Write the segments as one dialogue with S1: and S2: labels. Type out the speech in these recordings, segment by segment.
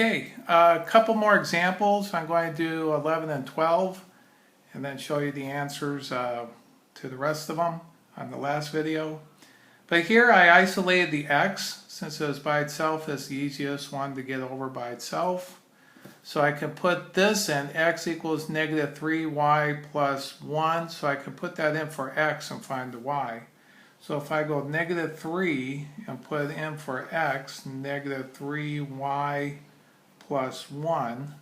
S1: Okay, a couple more examples. I'm going to do 11 and 12 and then show you the answers to the rest of them on the last video. But here I isolated the x, since it was by itself, it's the easiest one to get over by itself. So I can put this in, x equals negative 3y plus 1, so I can put that in for x and find the y. So if I go negative 3 and put it in for x, negative 3y plus 1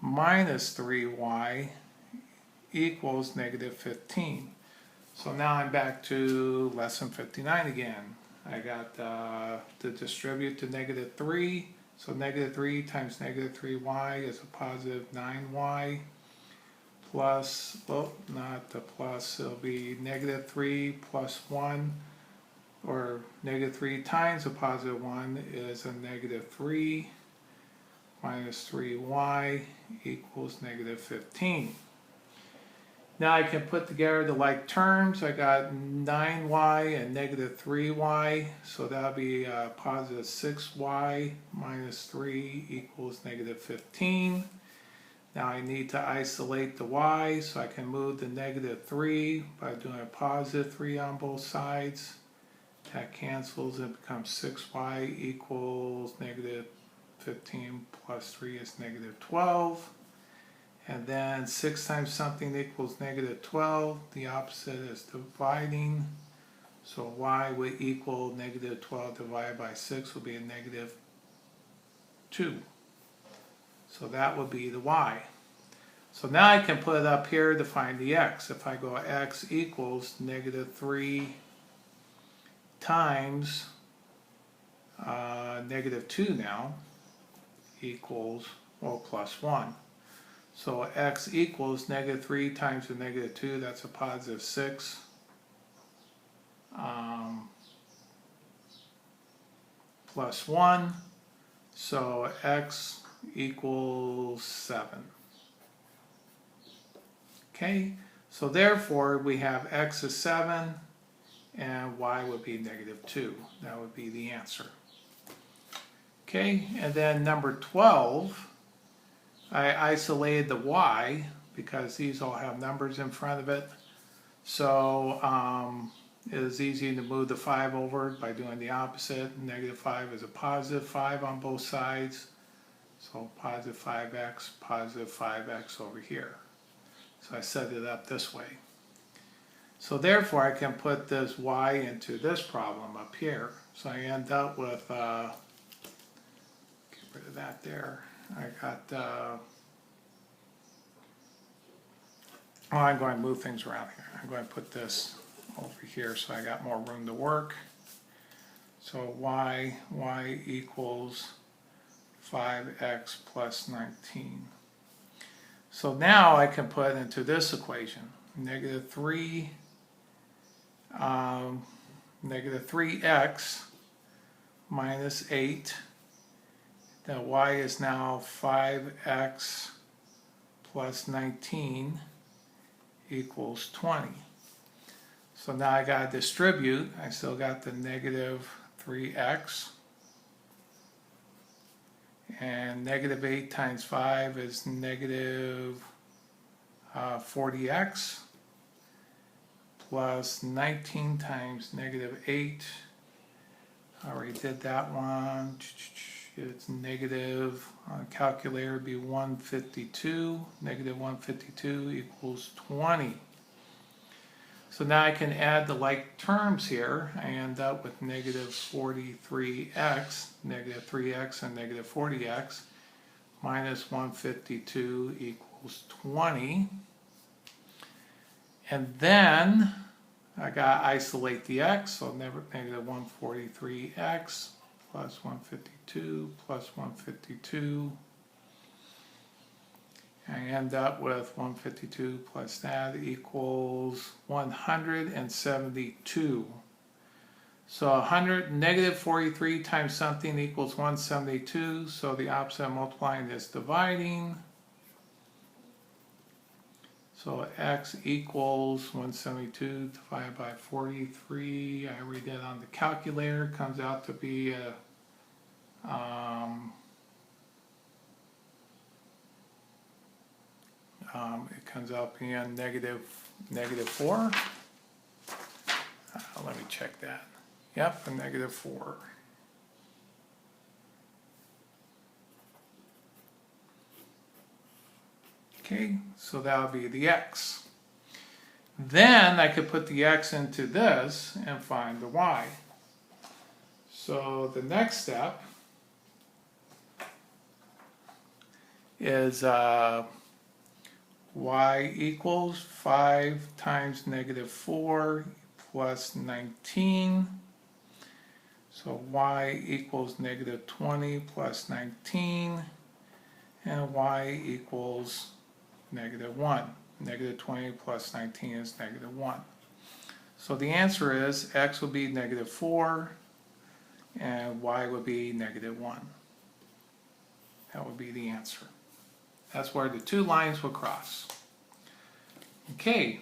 S1: minus 3y equals negative 15. So now I'm back to lesson 59 again. I got to distribute to negative 3. So negative 3 times negative 3y is a positive 9y plus, well, not the plus, it'll be negative 3 plus 1, or negative 3 times a positive 1 is a negative 3 minus 3y equals negative 15. Now I can put together the like terms. I got 9y and negative 3y, so that'll be positive 6y minus 3 equals negative 15. Now I need to isolate the y, so I can move the negative 3 by doing a positive 3 on both sides. That cancels and becomes 6y equals negative 15 plus 3 is negative 12. And then 6 times something equals negative 12. The opposite is dividing. So y would equal negative 12 divided by 6 would be a negative 2. So that would be the y. So now I can put it up here to find the x. If I go x equals negative 3 times negative 2 now equals, well, plus 1. So x equals negative 3 times the negative 2, that's a positive 6. Plus 1, so x equals 7. Okay, so therefore we have x is 7 and y would be negative 2. That would be the answer. Okay, and then number 12, I isolated the y because these all have numbers in front of it. So it is easy to move the 5 over by doing the opposite. Negative 5 is a positive 5 on both sides. So positive 5x over here. So I set it up this way. So therefore I can put this y into this problem up here. So I end up with, get rid of that there. I got, well, I'm going to move things around here. I'm going to put this over here so I got more room to work. So y equals 5x plus 19. So now I can put into this equation, negative 3x minus 8. That y is now 5x plus 19 equals 20. So now I got to distribute. I still got the negative 3x. And negative 8 times 5 is negative 40x. Plus 19 times negative 8. I already did that one. It's negative, on a calculator would be 152. Negative 152 equals 20. So now I can add the like terms here. I end up with negative 43x, negative 3x and negative 40x, minus 152 equals 20. And then I got to isolate the x, so negative 143x plus 152 plus 152. I end up with 152 plus that equals 172. So negative 43 times something equals 172, so the opposite of multiplying is dividing. So x equals 172 divided by 43. I read that on the calculator. Comes out to be a comes out being negative 4. Let me check that. Yep, a negative 4. Okay, so that would be the x. Then I could put the x into this and find the y. So the next step is y equals 5 times negative 4 plus 19. So y equals negative 20 plus 19, and y equals negative 1. Negative 20 plus 19 is negative 1. So the answer is x will be negative 4 and y would be negative 1. That would be the answer. That's where the two lines will cross. Okay,